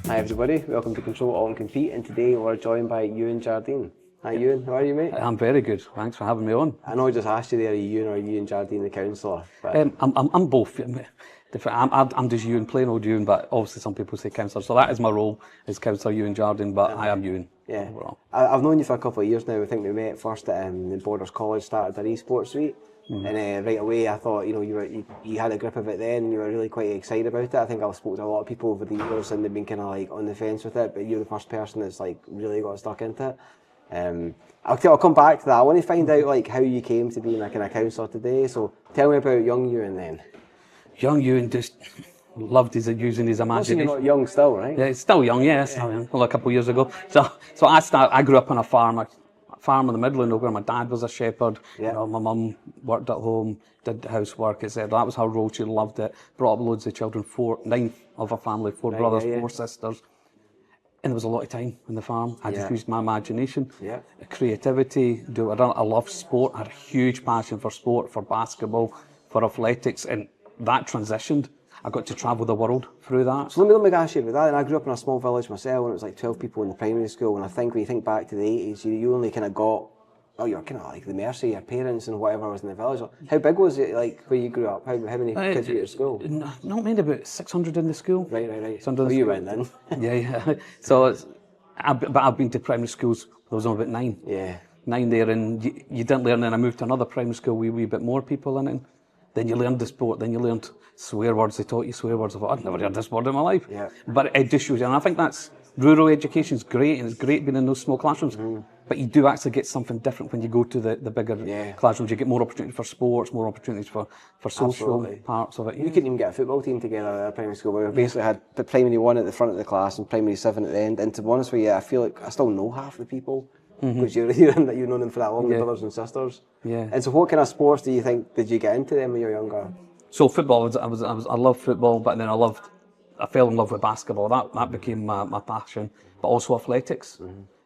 Hi everybody, welcome to Control Alt and Compete, and today we're joined by Euan Jardine. Hi Euan, how are you, mate? I'm very good, thanks for having me on. I know I just asked you there, are you Euan or Euan Jardine, the councillor? But I'm both. I'm just Euan, plain old Euan, but obviously some people say councillor, so that is my role, is Councillor Euan Jardine, but I am Euan. yeah, overall. I've known you for a couple of years now. I think we met first at the Borders College, started our esports week, and right away I thought, you know, you had a grip of it then, and you were really quite excited about it. I think I've spoken to a lot of people over the years and they've been kind of like on the fence with it, but you're the first person that's like really got stuck into it. I'll come back to that. I want to find out like how you came to being a kind of councillor today. So tell me about young Euan then. Young Euan just loved using his imagination. You're not young still, right? Yeah, it's still young, yeah, still young. Well, a couple of years ago. So I grew up on a farm in the Midland where my dad was a shepherd. Yeah. You know, my mum worked at home, did housework, etc. That was her role. She loved it. Brought up loads of children, 9 of a family, 4 brothers, 4 sisters. And there was a lot of time on the farm. I just used my imagination, creativity. I love sport. I had a huge passion for sport, for basketball, for athletics, and that transitioned. I got to travel the world through that. So let me ask you about that. And I grew up in a small village myself, and it was like 12 people in the primary school. And I think when you think back to the 80s, you only kind of got, you're kind of like the mercy of your parents and whatever was in the village. How big was it like where you grew up? How many kids were you at school? Not many, about 600 in the school. Right. So you went then? Yeah. So, but I've been to primary schools. There was only about 9. Yeah. 9 there, and you didn't learn. Then I moved to another primary school with a wee bit more people in it. Then you learned the sport. Then you learned swear words. They taught you swear words. I thought, I'd never heard this word in my life. Yeah. But it just shows you, and I think that's rural education is great, and it's great being in those small classrooms. But you do actually get something different when you go to the bigger classrooms. You get more opportunity for sports, more opportunities for social parts of it. You couldn't even get a football team together at primary school. We basically had the primary 1 at the front of the class and primary 7 at the end. And to be honest with you, I feel like I still know half the people because you've known them for that long, the brothers and sisters. Yeah. And so, what kind of sports do you think did you get into then when you were younger? So football, I loved football, but then I fell in love with basketball. That became my passion, but also athletics.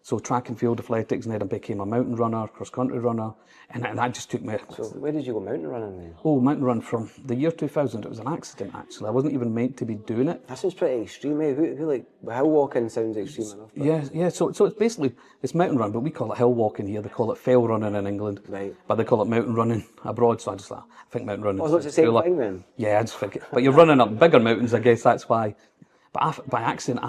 So track and field athletics, and then I became a mountain runner, cross-country runner, and that just took me... So where did you go mountain running then? Oh, mountain run from the year 2000. It was an accident, actually. I wasn't even meant to be doing it. That sounds pretty extreme, eh? Hill walking sounds extreme enough. But... Yeah. So it's basically, it's mountain run, but we call it hill walking here. They call it fell running in England. Right. But they call it mountain running abroad, so I think mountain running. Oh, so it's the same thing then? Yeah, I just think it. But you're running up bigger mountains, I guess that's why. But by accident,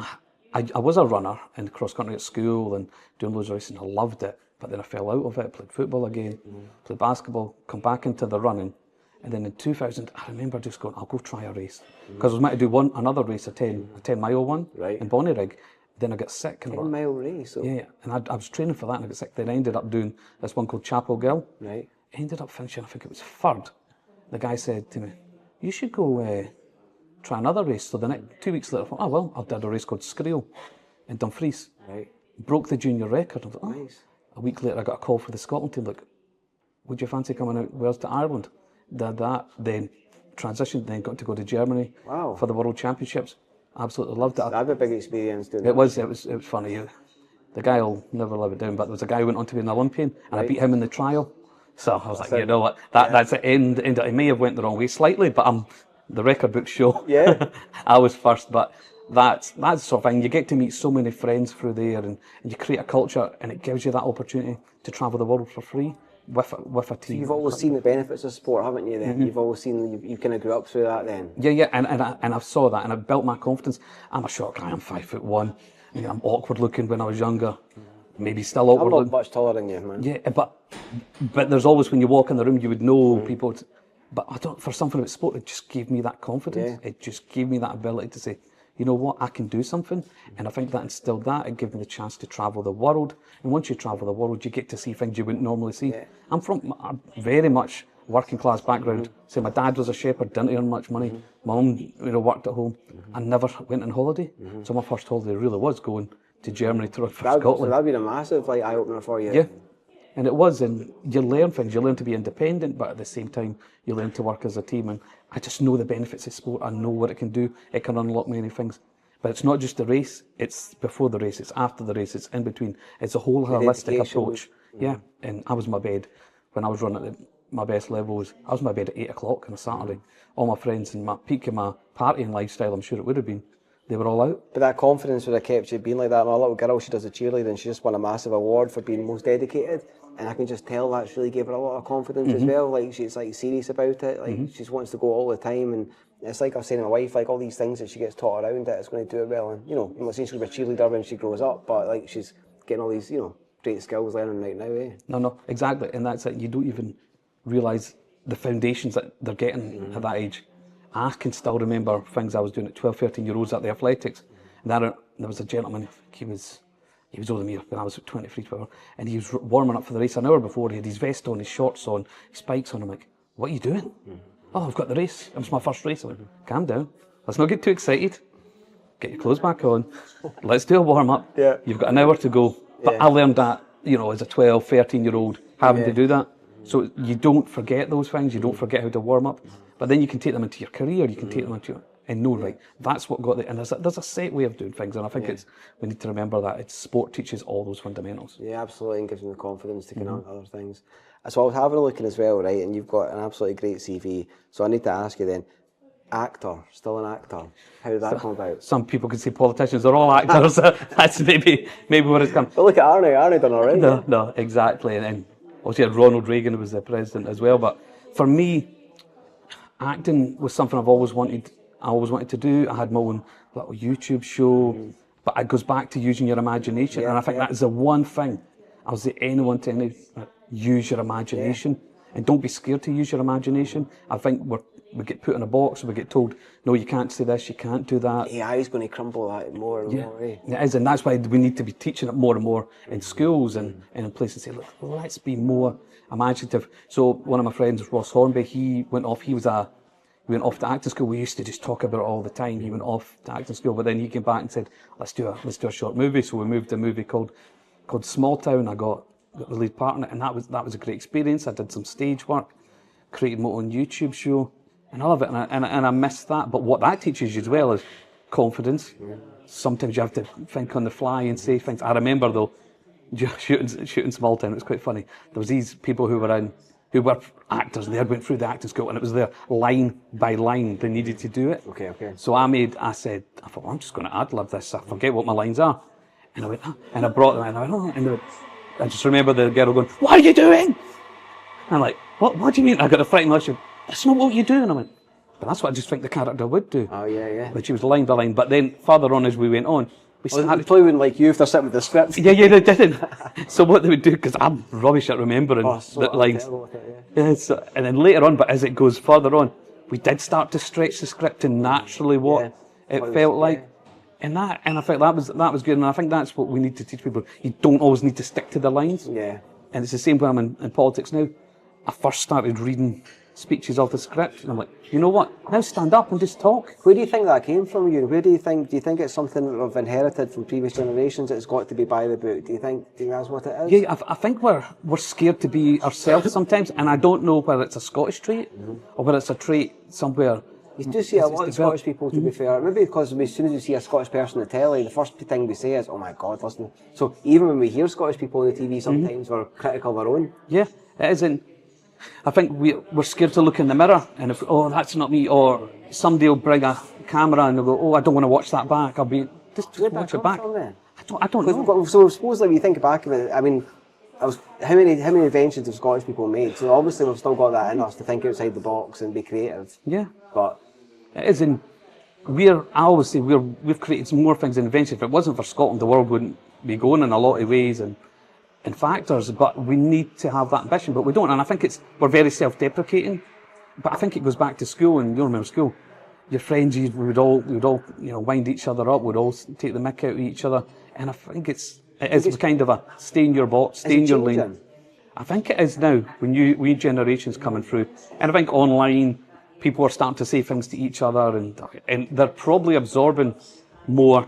I was a runner in cross-country at school and doing loads of racing. I loved it, but then I fell out of it. Played football again, played basketball, come back into the running. And then in 2000, I remember just going, I'll go try a race. Because I was meant to do another race, a 10-mile one in Bonnyrigg. Then I got sick. 10-mile race? So. Yeah, and I was training for that and I got sick. Then I ended up doing this one called Chapel Gill. Right. I ended up finishing, I think it was 3rd. The guy said to me, you should go... try another race. So the next 2 weeks later, I thought, I did a race called Skrill in Dumfries. Right. Broke the junior record. I thought, nice. A week later, I got a call for the Scotland team. Like, would you fancy coming out Wales to Ireland? Did that, then transitioned, then got to go to Germany for the World Championships. Absolutely loved it. That'd be a big experience doing it. Was funny. The guy will never live it down, but there was a guy who went on to be an Olympian, and I beat him in the trial. So I was like, you know what, that's the end. I may have went the wrong way slightly, but the record books show I was first, but that's the sort of thing. You get to meet so many friends through there, and you create a culture, and it gives you that opportunity to travel the world for free with a team. So you've always seen the benefits of sport, haven't you? Then you've always seen you kind of grew up through that. Then and I saw that, and it built my confidence. I'm a short guy. I'm 5'1". You know, I'm awkward looking when I was younger. Maybe still awkward. I'm not much taller than you, man. Yeah, but there's always, when you walk in the room, you would know people. But for something about sport, it just gave me that confidence. It just gave me that ability to say, you know what, I can do something. And I think that instilled that. It gave me the chance to travel the world. And once you travel the world, you get to see things you wouldn't normally see. I'm from a very much working class background. So my dad was a shepherd, didn't earn much money. My mum, worked at home. I never went on holiday. So my first holiday really was going to Germany to run for Scotland. So that'd been a massive eye opener for you. Yeah. And it was, and you learn things. You learn to be independent, but at the same time, you learn to work as a team. And I just know the benefits of sport. I know what it can do. It can unlock many things. But it's not just the race. It's before the race. It's after the race. It's in between. It's a whole holistic approach. Yeah. And I was in my bed when I was running at my best levels. I was in my bed at 8 o'clock on a Saturday. All my friends, in my peak of my partying lifestyle, I'm sure it would have been, they were all out. But that confidence would have kept you being like that. My little girl, she does a cheerleading and she just won a massive award for being most dedicated. And I can just tell that's really gave her a lot of confidence as well. Like, she's like serious about it. Like, she just wants to go all the time. And it's like I was saying to my wife, like all these things that she gets taught around it, it's going to do it well. And, you know, I'm not saying she'll be a cheerleader when she grows up, but like she's getting all these, you know, great skills learning right now, eh? No, exactly. And that's it. You don't even realise the foundations that they're getting at that age. I can still remember things I was doing at 12, 13-year-olds at the athletics. And there was a gentleman, I think he was older than me when I was 23, 12, and he was warming up for the race an hour before. He had his vest on, his shorts on, his spikes on. I'm like, what are you doing? Oh, I've got the race. It was my first race. I'm like, calm down. Let's not get too excited. Get your clothes back on. Let's do a warm-up. Yeah. You've got an hour to go. But I learned that, you know, as a 12, 13-year-old, having to do that. So you don't forget those things. You don't forget how to warm up. But then you can take them into your career. You can take them into your... And know, right, that's what got the... And there's a set way of doing things. And I think we need to remember that. Sport teaches all those fundamentals. Yeah, absolutely. And gives them the confidence to connect other things. So I was having a look in as well, right? And you've got an absolutely great CV. So I need to ask you then, actor, still an actor. How did that come about? Some people could say politicians are all actors. That's maybe where it's come. But look at Arnie. Arnie done all right. No, exactly. And obviously Ronald Reagan was the president as well. But for me, acting was something I always wanted to do. I had my own little YouTube show. But it goes back to using your imagination. And I think that is the one thing I would say anyone to use your imagination. And don't be scared to use your imagination. I think we get put in a box, we get told, no, you can't say this, you can't do that. AI is going to crumble that more and more. Eh? It is, and that's why we need to be teaching it more and more in schools and in places. Say, look, let's be more imaginative. So one of my friends, Ross Hornby, he went off to acting school. We used to just talk about it all the time. He went off to acting school, but then he came back and said, let's do a short movie. So we moved to a movie called Small Town. I got the lead part in it, and that was a great experience. I did some stage work, created my own YouTube show, and I love it, and I miss that. But what that teaches you as well is confidence. Sometimes you have to think on the fly and say things. I remember though, shooting Small Town. It was quite funny. There was these people who were actors, and they had went through the acting school, and it was their line by line they needed to do it. Okay. So I thought, well, I'm just going to ad-lib this. I forget what my lines are. And I went, and I brought them, and I went, and I just remember the girl going, what are you doing? And I'm like, what do you mean? I got a frightened look. That's not what you do. And I went, but that's what I just think the character would do. Oh, yeah. But she was line by line. But then further on as we went on, we started... They probably wouldn't like you if they're sitting with the script. Yeah, they didn't. So what they would do, because I'm rubbish at remembering the lines. And then later on, but as it goes further on, we did start to stretch the script to naturally what it felt like. And I think that was good, and I think that's what we need to teach people. You don't always need to stick to the lines. Yeah. And it's the same when I'm in politics now. I first started reading speeches off the script, and I'm like, you know what? Now stand up and just talk. Where do you think that came from, you? Do you think it's something that we've inherited from previous generations? It's got to be by the book. Do you think that's what it is? Yeah, I think we're scared to be ourselves sometimes, and I don't know whether it's a Scottish trait or whether it's a trait somewhere. You do see a lot of Scottish people, to be fair. Maybe because as soon as you see a Scottish person on the telly, the first thing we say is, oh my God, listen. So even when we hear Scottish people on the TV, sometimes we're critical of our own. Yeah, it is. And I think we're scared to look in the mirror, and if, that's not me, or somebody will bring a camera and they'll go, I don't want to watch that back. I'll be, just watch it back. I don't know. So supposedly when you think back of it, I mean, how many inventions have Scottish people made? So obviously we've still got that in us to think outside the box and be creative. Yeah. But it is, and I always say we've created some more things than inventions. If it wasn't for Scotland, the world wouldn't be going in a lot of ways and factors, but we need to have that ambition, but we don't. And I think we're very self-deprecating, but I think it goes back to school, and you remember school, your friends, we would all wind each other up, we'd all take the mick out of each other, and I think it is kind of a stay in your box, stay in your lane. I think it is now, when new generations coming through, and I think online, people are starting to say things to each other, and they're probably absorbing more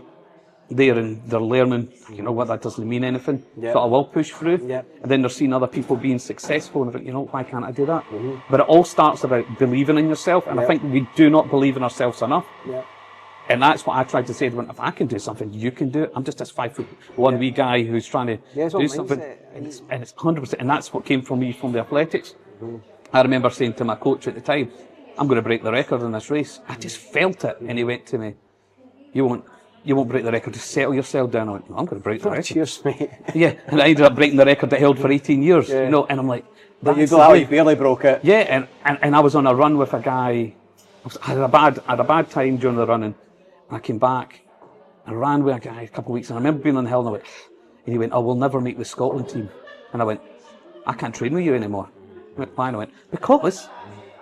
there, and they're learning, what that doesn't mean anything, but I will push through. And then they're seeing other people being successful, and I think, why can't I do that? But it all starts about believing in yourself, and I think we do not believe in ourselves enough. And that's what I tried to say, if I can do something, you can do it. I'm just this 5'1" wee guy who's trying to do something, and it's 100%, and that's what came from me from the athletics. I remember saying to my coach at the time, I'm going to break the record in this race. I just felt it, and he went to me, you won't break the record. Just settle yourself down. I went, no, I'm going to break the record. Cheers, mate. Yeah, and I ended up breaking the record that held for 18 years. Yeah. You know, and I'm like, but you barely broke it. Yeah, and I was on a run with a guy. I had a bad time during the running. And I came back and ran with a guy a couple of weeks. And I remember being on the hill and he went, oh, we'll never make the Scotland team. And I went, I can't train with you anymore. I went, why? And I went, because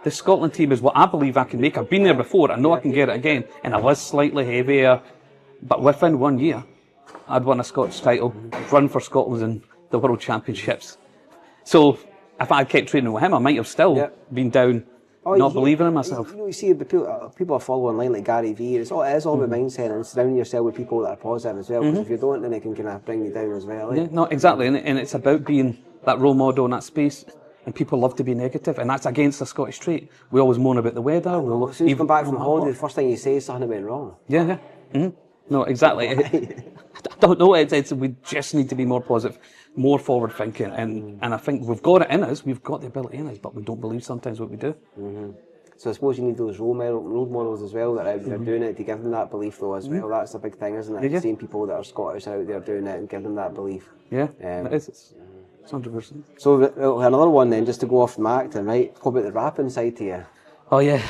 the Scotland team is what I believe I can make. I've been there before. I know I can get it again. And I was slightly heavier. But within 1 year, I'd won a Scottish title, run for Scotland in the World Championships. So if I had kept training with him, I might have still been down, not believing in myself. You see the people I follow online like Gary Vee. It is all about mindset and surrounding yourself with people that are positive as well. Because if you don't, then it can kind of bring you down as well. Eh? Yeah, no, exactly. And it's about being that role model in that space. And people love to be negative, and that's against the Scottish trait. We always moan about the weather. As soon as you come back from holiday, the first thing you say is something went wrong. Yeah. Mm-hmm. No, exactly. I don't know. We just need to be more positive, more forward thinking, and I think we've got it in us. We've got the ability in us, but we don't believe sometimes what we do. Mm-hmm. So I suppose you need those role models as well that are doing it to give them that belief though as well. That's a big thing, isn't it? Seeing people that are Scottish out there doing it and give them that belief. Yeah, it is. It's 100%. So another one then, just to go off from acting, right? What about the rapping side to you? Oh yeah.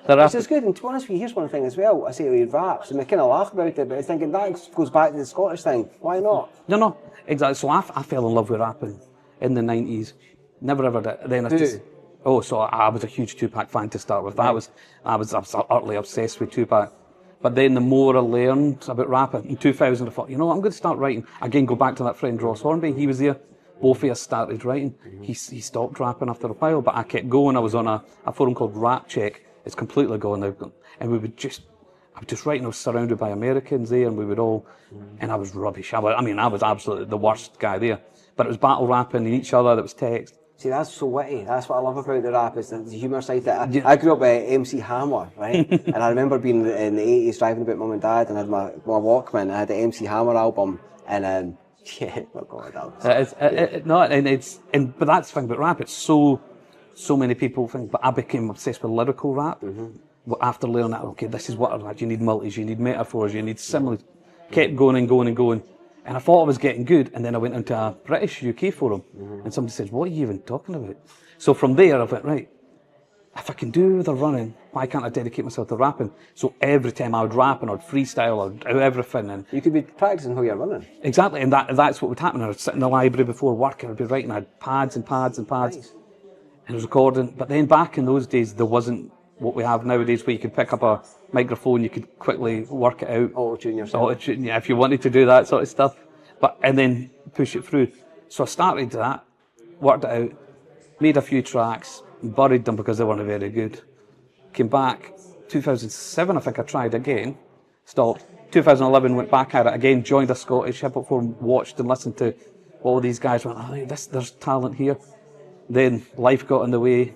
Which is good, and to be honest with you, here's one thing as well. I say with raps, and I kind of laugh about it, but I was thinking that goes back to the Scottish thing. Why not? No, exactly. So I fell in love with rapping in the 90s. Never ever did. Then I was a huge Tupac fan to start with. I was utterly obsessed with Tupac. But then the more I learned about rapping, in 2000 I thought, I'm going to start writing. Again, go back to that friend Ross Hornby. He was there. Both of us started writing. He stopped rapping after a while, but I kept going. I was on a forum called Rap Check. It's completely gone now. And I was just writing. I was surrounded by Americans there, and we would all, and I was rubbish. I was absolutely the worst guy there. But it was battle rapping in each other. That was text. See, that's so witty. That's what I love about the rap, is the humour side of it. I grew up with MC Hammer, right? And I remember being in the 80s driving about mum and dad, and I had my Walkman. I had the MC Hammer album, and yeah, my God, that was but that's the thing about rap. It's so many people think. But I became obsessed with lyrical rap. After learning that, okay, this is what I like. You need multis, you need metaphors, you need similes. Kept going and going and going. And I thought I was getting good, and then I went into a British UK forum, and somebody said, what are you even talking about? So from there I went, right, if I can do the running, why can't I dedicate myself to rapping? So every time I would rap and I'd freestyle, I'd do everything. And you could be practicing while you're running. Exactly, and that's what would happen. I'd sit in the library before work, and I'd be writing. I had pads and pads and pads, nice. And I was recording. But then back in those days, there wasn't what we have nowadays, where you could pick up a microphone, you could quickly work it out. Auto-tune yourself. Auto-tune, yeah, if you wanted to do that sort of stuff. And then push it through. So I started that, worked it out, made a few tracks, buried them because they weren't very good. Came back, 2007 I think I tried again, stopped. 2011 went back at it again, joined a Scottish hip hop forum, watched and listened to all these guys, went, there's talent here. Then life got in the way,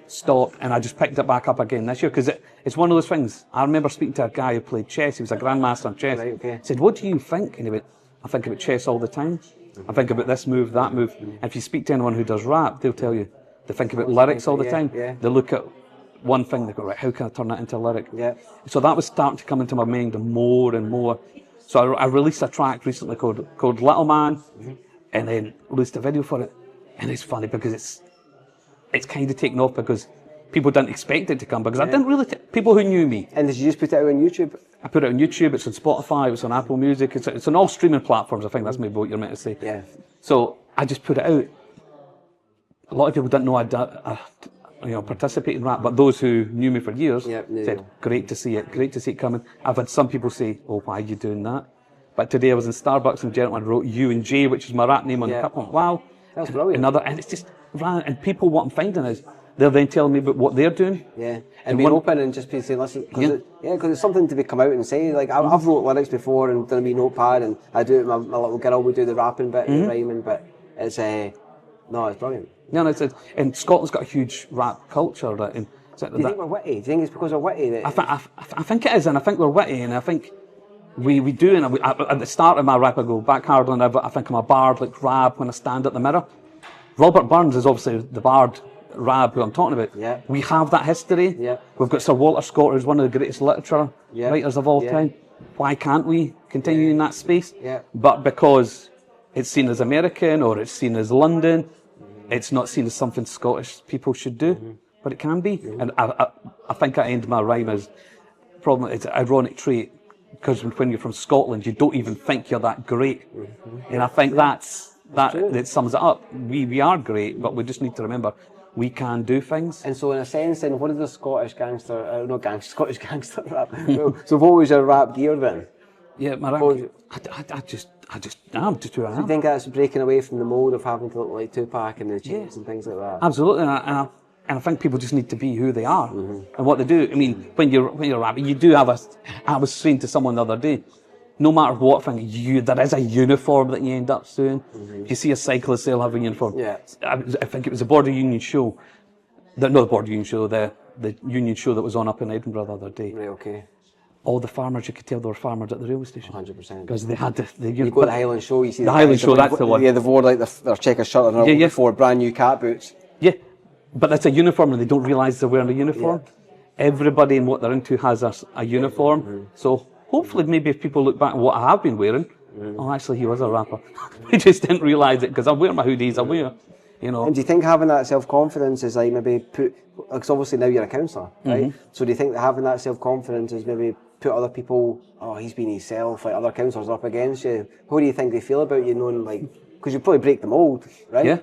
stopped, and I just picked it back up again this year, because it's one of those things. I remember speaking to a guy who played chess. He was a grandmaster in chess. Right, okay. I said, what do you think? And he went, I think about chess all the time. I think about this move, that move. And if you speak to anyone who does rap, they'll tell you they think about lyrics all the time. Yeah. They look at one thing, they go, right, how can I turn that into a lyric? Yeah. So that was starting to come into my mind more and more. So I released a track recently called Little Man, and then released a video for it. And it's funny because it's kind of taken off because people didn't expect it to come, because I didn't really, people who knew me. And did you just put it out on YouTube? I put it on YouTube, it's on Spotify, it's on Apple Music, it's on all streaming platforms. I think that's maybe what you're meant to say. Yeah. So I just put it out. A lot of people didn't know I'd participate in rap, but those who knew me for years said, great to see it coming. I've had some people say, oh, why are you doing that? But today I was in Starbucks and a gentleman wrote Euan J, which is my rap name on the cup. Wow. That's brilliant. And it's just, and people, what I'm finding is, they're then telling me about what they're doing. Yeah, and being open and just saying, listen, because it's something to come out and say. Like, I've wrote lyrics before and done a wee notepad, and I do it with my little girl, we do the rapping bit and the rhyming, but it's, it's brilliant. No, and Scotland's got a huge rap culture. Do you think we're witty? Do you think it's because we're witty? I think it is, and I think we're witty, and I think we do, and at the start of my rap I go back hard on I think I'm a bard, like rap when I stand at the mirror. Robert Burns is obviously the bard, Rab, who I'm talking about. Yeah. We have that history. Yeah. We've got Sir Walter Scott, who's one of the greatest literature writers of all time. why can't we continue in that space? Yeah. But because it's seen as American or it's seen as London, it's not seen as something Scottish people should do, but it can be. And I think I end my rhyme as problem. It's an ironic trait because when you're from Scotland, you don't even think you're that great, and I think that sums it up. We are great, but we just need to remember we can do things. And so, in a sense, then, what is the Scottish gangster? Scottish gangster rap. So, what was your rap gear then? Yeah, my rap. I'm just who I am. Do you think that's breaking away from the mould of having to look like Tupac and the chains and things like that? Absolutely, and I think people just need to be who they are and what they do. I mean, when you're rapping, you do have I was saying to someone the other day, no matter what thing there is a uniform that you end up doing. If you see a cyclist, they'll have a uniform. Yeah. I think it was a Border Union show. Not the Border Union show, the Union show that was on up in Edinburgh the other day. Right, okay. All the farmers, you could tell they were farmers at the railway station. 100%. Because they had the You go to the Highland Show, you see the Highland Show, that's the one. Yeah, they've worn like their checker shirt and before brand new cat boots. Yeah, but that's a uniform and they don't realise they're wearing a uniform. Yeah. Everybody in what they're into has a uniform. So hopefully maybe if people look back at what I have been wearing, oh actually he was a rapper. He just didn't realise it because I wear my hoodies, I wear, you know. And do you think having that self-confidence is like maybe because obviously now you're a councillor, right? So do you think that having that self-confidence is maybe put other people, oh he's been himself, like other councillors up against you? How do you think they feel about you knowing like, because you probably break the mould, right? Yeah.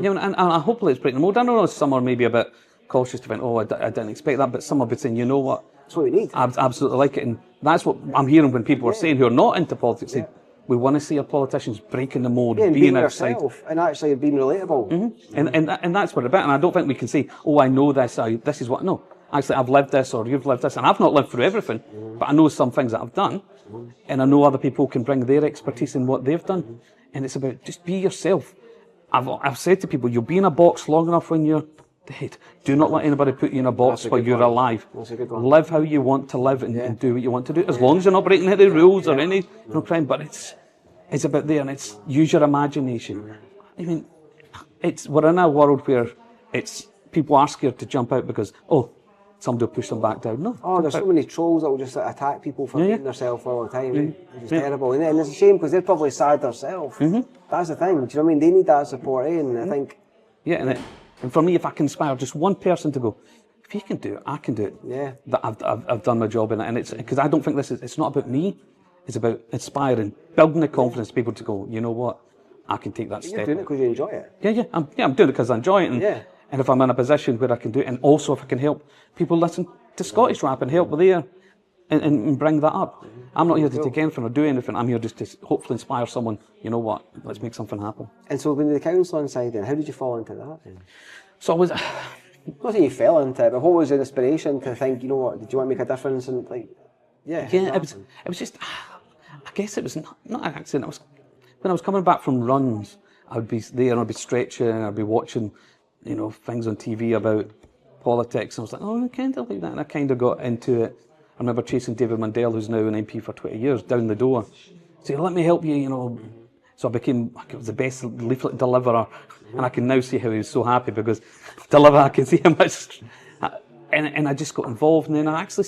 Yeah, and hopefully it's breaking the mould. I know some are maybe a bit cautious to think, oh, I didn't expect that, but some have been saying, you know what? That's what we need. I absolutely like it, and that's what I'm hearing when people are saying who are not into politics, say, we want to see our politicians breaking the mould, being outside. Yourself, and actually being relatable. And that's what it's about, and I don't think we can say, oh, I know this, this is what, no. Actually, I've lived this, or you've lived this, and I've not lived through everything, but I know some things that I've done, and I know other people can bring their expertise in what they've done, and it's about just be yourself. I've said to people, you'll be in a box long enough when you're dead. Do not let anybody put you in a box while you're alive. That's a good one. Live how you want to live and do what you want to do, as long as you're not breaking any rules or any crime. But it's about there, and it's use your imagination. I mean, we're in a world where people are scared to jump out because somebody will push them back down. No. Oh, there's so many trolls that will just attack people for being themselves all the time. It's terrible. And it's a shame because they're probably sad themselves. That's the thing. Do you know what I mean? They need that support, and I think... Yeah, and for me, if I can inspire just one person to go, if you can do it, I can do it. Yeah. That I've done my job in it. And it's because I don't think it's not about me. It's about inspiring, building the confidence of people to go, you know what? I can take that step. You're doing it because you enjoy it. Yeah. I'm doing it because I enjoy it. And if I'm in a position where I can do it, and also if I can help people listen to Scottish rap and help there and bring that up. I'm not here to take anything or do anything. I'm here just to hopefully inspire someone, you know what, let's make something happen. And so when the counselling side then, how did you fall into that then? So I was... Not saying you fell into it, but what was the inspiration to think, you know what, did you want to make a difference? And like, it was just, I guess it was not an accident. It was, when I was coming back from runs, I would be there and I'd be stretching and I'd be watching, you know, things on TV about politics. And I was like, oh, I kind of like that. And I kind of got into it. I remember chasing David Mundell, who's now an MP for 20 years, down the door. So let me help you, you know. So I was the best leaflet deliverer. And I can now see how he was so happy because I can see how much. And I just got involved. And then I actually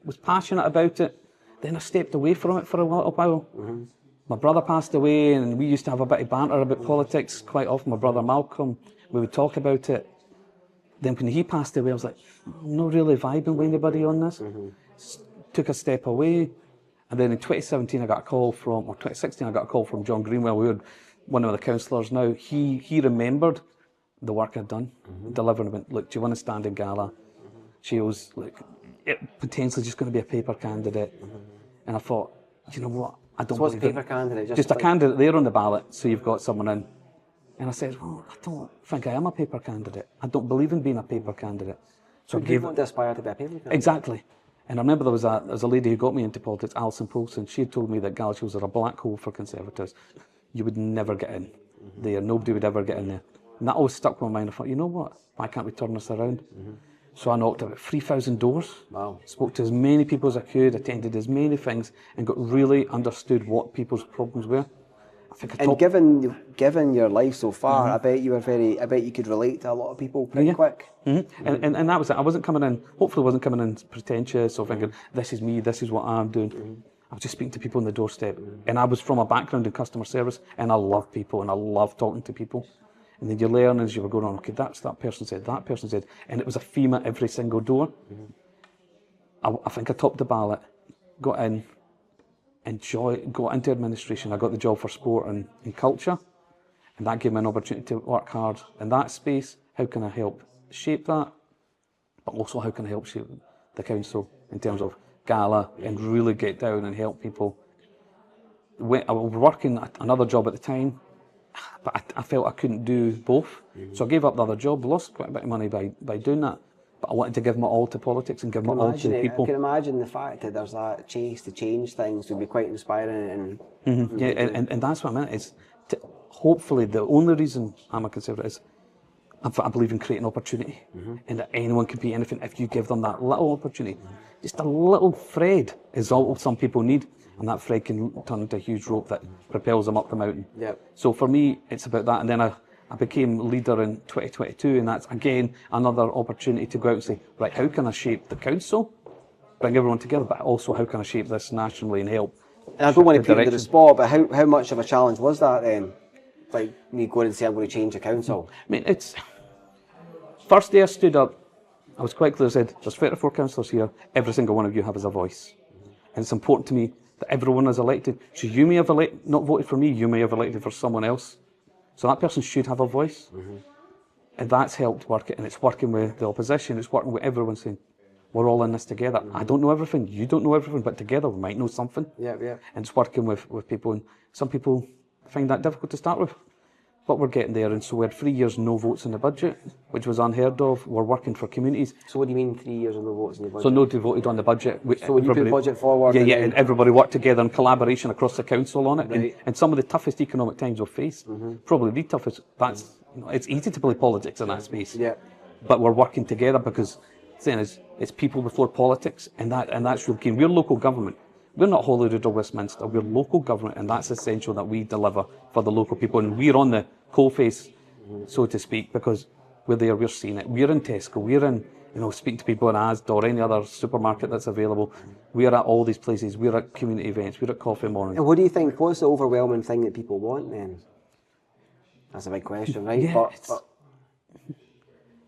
was passionate about it. Then I stepped away from it for a while. My brother passed away and we used to have a bit of banter about politics quite often. My brother Malcolm, we would talk about it. Then when he passed away, I was like, I'm not really vibing with anybody on this. Took a step away. And then in 2017, or 2016, I got a call from John Greenwell, who one of the councillors now. He remembered the work I'd done, delivering. Went, look, do you want to stand in Gala? She was like, potentially just going to be a paper candidate. And I thought, you know what? I don't. So what's a paper candidate? Just a candidate there on the ballot, so you've got someone in. And I said, well, I don't think I am a paper candidate. I don't believe in being a paper candidate. So I gave want to aspire to be a paper candidate. Exactly. And I remember there was a lady who got me into politics, Alison Poulsen. She had told me that Galashiels are a black hole for Conservatives. You would never get in there. Nobody would ever get in there. And that always stuck with my mind. I thought, you know what? Why can't we turn this around? So I knocked about 3,000 doors. Wow. Spoke to as many people as I could, attended as many things, and got really understood what people's problems were. I think And given your life so far, I bet you could relate to a lot of people pretty quick. And that was it. I wasn't coming in, hopefully wasn't coming in pretentious or thinking, this is me, this is what I'm doing. I was just speaking to people on the doorstep. And I was from a background in customer service, and I love people, and I love talking to people. And then you learn as you were going on, okay, that person said, and it was a theme at every single door. I think I topped the ballot, got in, got into administration. I got the job for sport and culture, and that gave me an opportunity to work hard in that space. How can I help shape that? But also, how can I help shape the council in terms of gala and really get down and help people? I was working another job at the time, but I felt I couldn't do both. So I gave up the other job, lost quite a bit of money by doing that. But I wanted to give my all to politics and give my all to the people. I can imagine the fact that there's that chase to change things would be quite inspiring. And that's what I meant. Is hopefully the only reason I'm a Conservative is I believe in creating opportunity, and that anyone can be anything if you give them that little opportunity. Just a little thread is all some people need, and that thread can turn into a huge rope that propels them up the mountain. So for me, it's about that. And then I became leader in 2022, and that's again another opportunity to go out and say, right, how can I shape the council, bring everyone together, but also how can I shape this nationally and help? And I don't want to put you to the spot, but how much of a challenge was that then? Like me going and saying I'm going to change the council? I mean, it's first day I stood up, I was quite clear. I said, there's 34 councillors here, every single one of you has a voice, and it's important to me that everyone is elected. So you may have not voted for me, you may have elected for someone else. So that person should have a voice. And that's helped work it. And it's working with the opposition, it's working with everyone saying, we're all in this together. I don't know everything, you don't know everything, but together we might know something. And it's working with people. And some people find that difficult to start with. But we're getting there. And so we had 3 years no votes in the budget, which was unheard of. We're working for communities. So what do you mean 3 years of no votes in the budget? So nobody voted on the budget. So when you put budget forward... And everybody worked together in collaboration across the council on it. And some of the toughest economic times we've faced, probably the toughest, it's easy to play politics in that space. But we're working together because saying is it's people before politics, and that's real key. We're local government. We're not Holyrood or Westminster, we're local government, and that's essential that we deliver for the local people. And we're on the coalface, so to speak, because we're there, we're seeing it. We're in Tesco, we're in, speaking to people in Asda or any other supermarket that's available. We're at all these places, we're at community events, we're at coffee mornings. And what do you think, what's the overwhelming thing that people want then? That's a big question, right? Yeah, but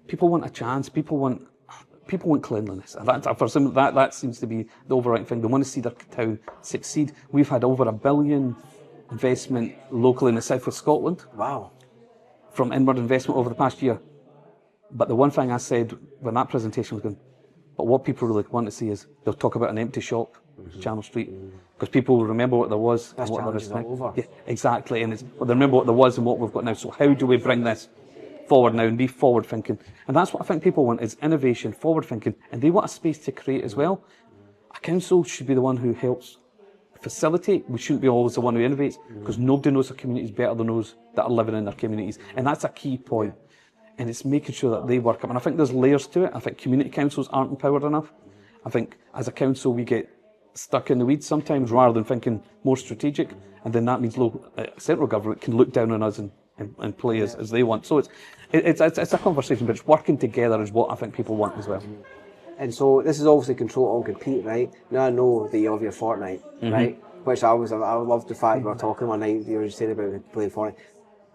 people want a chance, people want cleanliness. That seems to be the overriding thing. They want to see their town succeed. We've had over $1 billion investment locally in the south of Scotland. Wow. From inward investment over the past year. But the one thing I said when that presentation was going, but what people really want to see is they'll talk about an empty shop, Channel Street, because people will remember what there was and what there is now. Over. Yeah, exactly, and they remember what there was and what we've got now. So how do we bring this forward now and be forward thinking? And that's what I think people want, is innovation, forward thinking, and they want a space to create as well. A council should be the one who helps facilitate. We shouldn't be always the one who innovates, because nobody knows their communities better than those that are living in their communities, and that's a key point. And it's making sure that they work up. And I think there's layers to it. I think community councils aren't empowered enough. I think as a council we get stuck in the weeds sometimes rather than thinking more strategic, and then that means local, central government can look down on us and play as they want. So it's a conversation, but it's working together is what I think people want as well. And so this is obviously control and compete, right? Now I know that you have your fortnight, right? Which I love the fact we were talking one night, you were saying about playing Fortnite.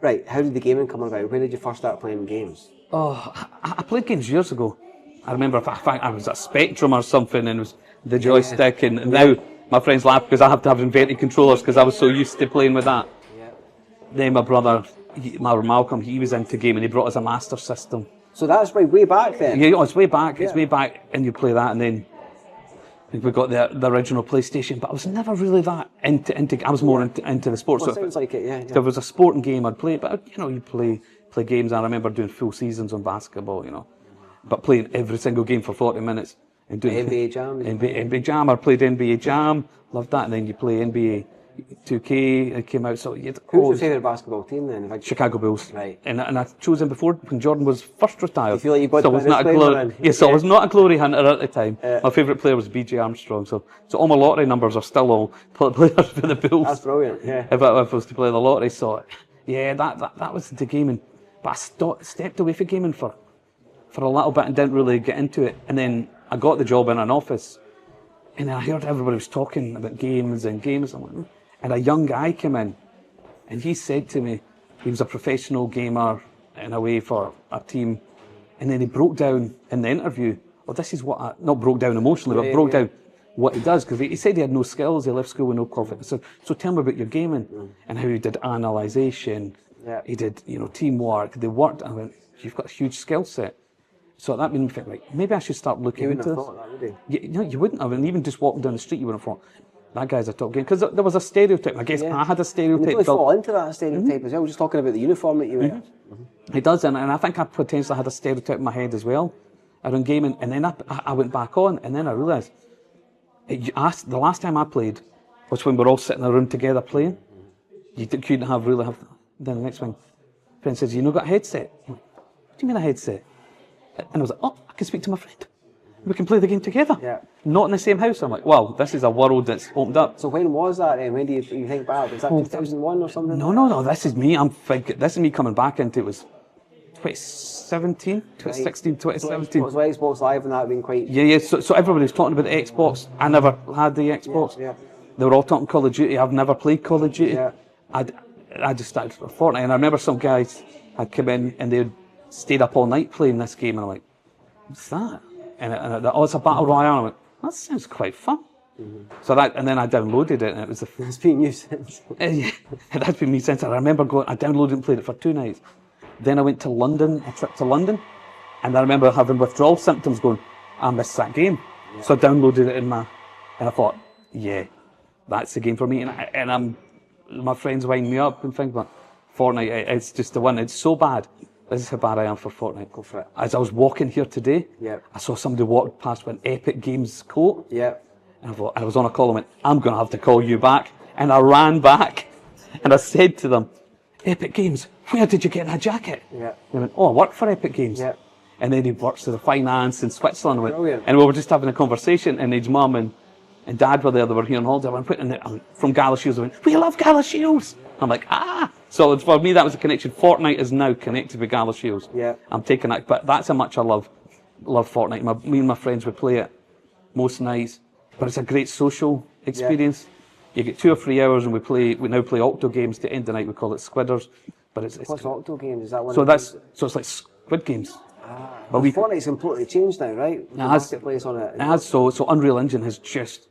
Right, how did the gaming come about? When did you first start playing games? Oh, I played games years ago. I remember I was at Spectrum or something, and it was the joystick, and now my friends laugh because I have to have invented controllers because I was so used to playing with that. Then my brother, Malcolm, he was into gaming, he brought us a Master System. So that's right, way back then? Yeah, it's way back, it's way back, and you play that, and then we got the original PlayStation, but I was never really that into I was more into the sports. Well, sounds like it, yeah. If there was a sporting game, I'd play it, but you play games. I remember doing full seasons on basketball, but playing every single game for 40 minutes. And doing NBA Jam? NBA Jam, I played NBA Jam, loved that, and then you play NBA, 2K, it came out. So you had Who's your favourite basketball team then? Chicago Bulls. Right. And I chose him before when Jordan was first retired. You feel like you've got so to I was not a I was not a glory hunter at the time. My favourite player was B.J. Armstrong. So all my lottery numbers are still all players for the Bulls. That's brilliant. Yeah. If I was to play the lottery, so yeah, that was the gaming. But I stepped away from gaming for a little bit and didn't really get into it. And then I got the job in an office, and then I heard everybody was talking about games. I'm like, and a young guy came in, and he said to me, he was a professional gamer in a way for a team, and then he broke down in the interview. Well, this is what not broke down emotionally, but broke down what he does, because he said he had no skills, he left school with no confidence. So tell me about your gaming and how he did analysation. Yeah. He did, teamwork. They worked. I went, you've got a huge skill set. So that made me think, like, maybe I should start looking into this. You wouldn't have thought that, would you? You wouldn't have. And even just walking down the street, you wouldn't have thought, that guy's a top gamer. Because there was a stereotype. I guess I had a stereotype. You really fall into that stereotype as well. Just talking about the uniform that you wear. He does, and I think I potentially had a stereotype in my head as well around gaming. And then I went back on, and then I realised, the last time I played was when we were all sitting in a room together playing. You couldn't really have. Then the next one, friend says, "You got a headset?" I'm like, what do you mean a headset? And I was like, oh, I can speak to my friend. We can play the game together. Yeah. Not in the same house. I'm like, wow, this is a world that's opened up. So when was that then? When do you think back? Was that 2001 or something? No. This is me. This is me coming back into it. Was 2017, 2016, 2017. So it was Xbox Live and that had been quite... Yeah. So everybody was talking about the Xbox. I never had the Xbox. Yeah. They were all talking Call of Duty. I've never played Call of Duty. Yeah. I just started for Fortnite, and I remember some guys had come in and they stayed up all night playing this game, and I'm like, what's that? And it's a battle royale. I went, that sounds quite fun. So and then I downloaded it, and it was it's been you since. Yeah, that's been me since. I remember I downloaded and played it for 2 nights. Then I went to London, a trip to London, and I remember having withdrawal symptoms going, I missed that game. Yeah. So I downloaded it and I thought, yeah, that's the game for me. And my friends wind me up and think, but Fortnite, it's just the one. It's so bad. This is how bad I am for Fortnite. Go for it. As I was walking here today, I saw somebody walk past with an Epic Games coat. Yeah. And I was on a call and went, I'm going to have to call you back. And I ran back and I said to them, Epic Games, where did you get that jacket? Yeah. They went, I work for Epic Games. Yeah. And then he works for the finance in Switzerland. Brilliant. And we were just having a conversation, and his mum and dad were there. They were here on holiday. I'm from Galashiels. I went, we love Galashiels. I'm like, So for me, that was a connection. Fortnite is now connected with Galashiels. Yeah. I'm taking that, but that's how much I love Fortnite. Me and my friends would play it most nights, but it's a great social experience. Yeah. You get 2 or 3 hours, and we now play Octo games to end the night. We call it Squidders. But it's what's Octo games? Is that one? So it's like Squid Games. But Fortnite's completely changed now, right? The marketplace on it. It has. So Unreal Engine has just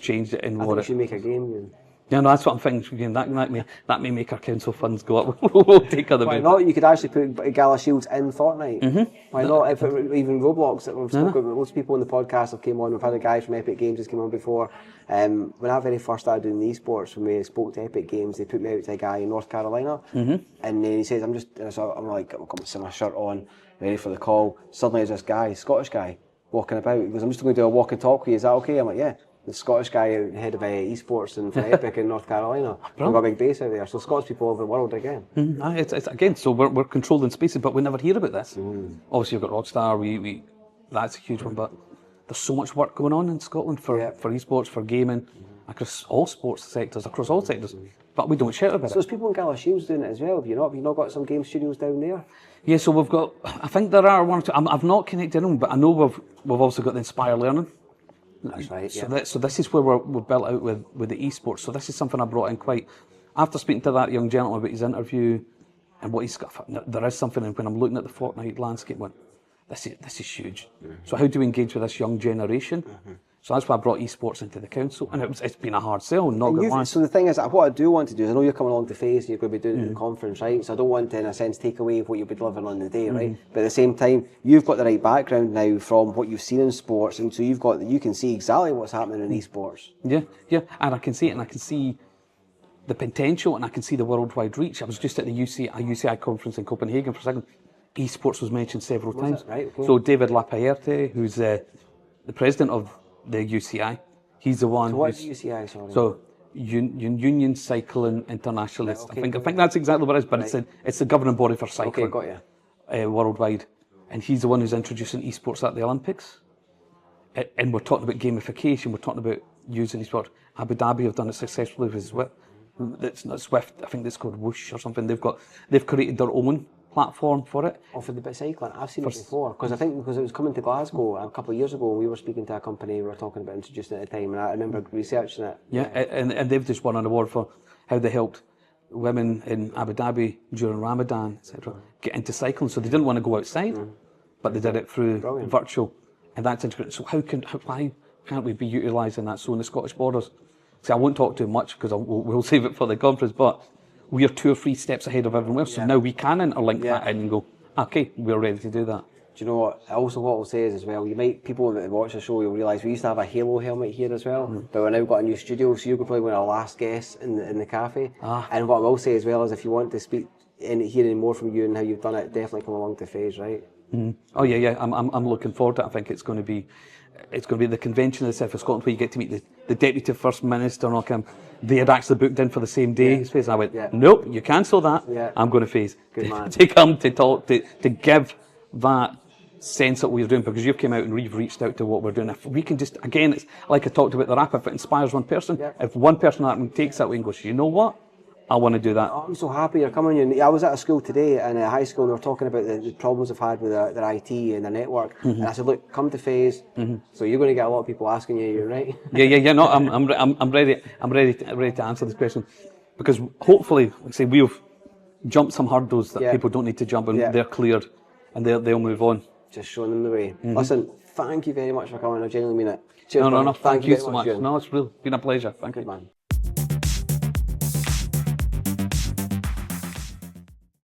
changed it in I what think we should make a game. Yeah, no, that's what I'm thinking. Again, that may make our council funds go up. We'll take other. Why not? You could actually put Galashiels in Fortnite. Mm-hmm. Why not? If even Roblox, that we've spoken with loads of people in the podcast have came on. We've had a guy from Epic Games who's came on before. When I very first started doing the esports, when we spoke to Epic Games, they put me out to a guy in North Carolina, and he says, I'm like, I'm coming to my shirt on, ready for the call. Suddenly there's this guy, Scottish guy, walking about. He goes, I'm just going to do a walk and talk with you. Is that okay? I'm like, yeah. The Scottish guy, head of esports and for Epic in North Carolina. We've got a big base out there, so Scots people all over the world again. It's again, so we're controlling spaces, but we never hear about this. Obviously, you've got Rockstar. We that's a huge one, but there's so much work going on in Scotland for esports, for gaming, across all sports sectors, across all sectors. But we don't shout about it. So there's people in Galashiels doing it as well. Have you not got some game studios down there? Yeah, so we've got. I think there are 1 or 2. I've not connected them, but I know we've also got the Inspire Learning. That's right. So this is where we're built out with the esports. So this is something I brought in quite after speaking to that young gentleman about his interview and what he's got. There is something, and when I'm looking at the Fortnite landscape, this is huge. So how do we engage with this young generation? So that's why I brought esports into the council, and it's been a hard sell. So the thing is, what I do want to do is, I know you're coming along to FACE and you're going to be doing it in the conference, right? So I don't want to, in a sense, take away what you'll be delivering on the day, right? But at the same time, you've got the right background now from what you've seen in sports, and so you can see exactly what's happening in esports. Yeah, and I can see it, and I can see the potential, and I can see the worldwide reach. I was just at the UCI conference in Copenhagen for a second. Esports was mentioned several times. Right, okay. So David Lapierre, who's the president of the UCI, he's the one. So what's UCI? Sorry. So Union Cycling Internationalist. Okay, I think that's exactly what it is, but it's the governing body for cycling. Okay, got you. Worldwide. And he's the one who's introducing esports at the Olympics. And we're talking about gamification, we're talking about using esports. Abu Dhabi have done it successfully with Swift. It's not Swift, I think it's called Whoosh or something. They've created their own platform for it. Oh, for the bit of cycling, I've seen it before. Because I think because it was coming to Glasgow a couple of years ago, we were speaking to a company, we were talking about introducing it at the time, and I remember researching it. Yeah, and they've just won an award for how they helped women in Abu Dhabi during Ramadan, etc., get into cycling. So they didn't want to go outside, but they did it through virtual, and that's integrated. So why can't we be utilising that? So in the Scottish Borders, see, I won't talk too much because we'll save it for the conference, but we are 2 or 3 steps ahead of everyone else. So now we can interlink that in and go, okay, we're ready to do that. Do you know what? Also, what I'll say is as well, people that watch the show, you'll realise we used to have a Halo helmet here as well, but we've now got a new studio, so you're probably one of our last guests in the cafe. And what I will say as well is, if you want to hear any more from you and how you've done it, definitely come along to FaZe, right? Oh yeah, I'm looking forward to it. I think it's going to be the convention of the South of Scotland where you get to meet the Deputy First Minister and all kind. They had actually booked in for the same day. And I went, nope, you cancel that. I'm going to FaZe. Good man. To come to talk to give that sense that we're doing, because you've come out and we've reached out to what we're doing. If we can just, again, it's like I talked about the rap, if it inspires one person, if one person that takes that way and goes, you know what, I want to do that. Oh, I'm so happy you're coming in. I was at a school today, in a high school, and they were talking about the problems they've had with their IT and their network. And I said, look, come to FaZe. So you're going to get a lot of people asking you, you're right. Yeah. No, I'm ready. I'm ready to answer this question, because hopefully, like I say, we've jumped some hurdles that people don't need to jump, and they're cleared, and they'll move on. Just showing them the way. Listen, thank you very much for coming. I genuinely mean it. Cheers, No. Thank you so much. No, it's really been a pleasure. Thank you, man.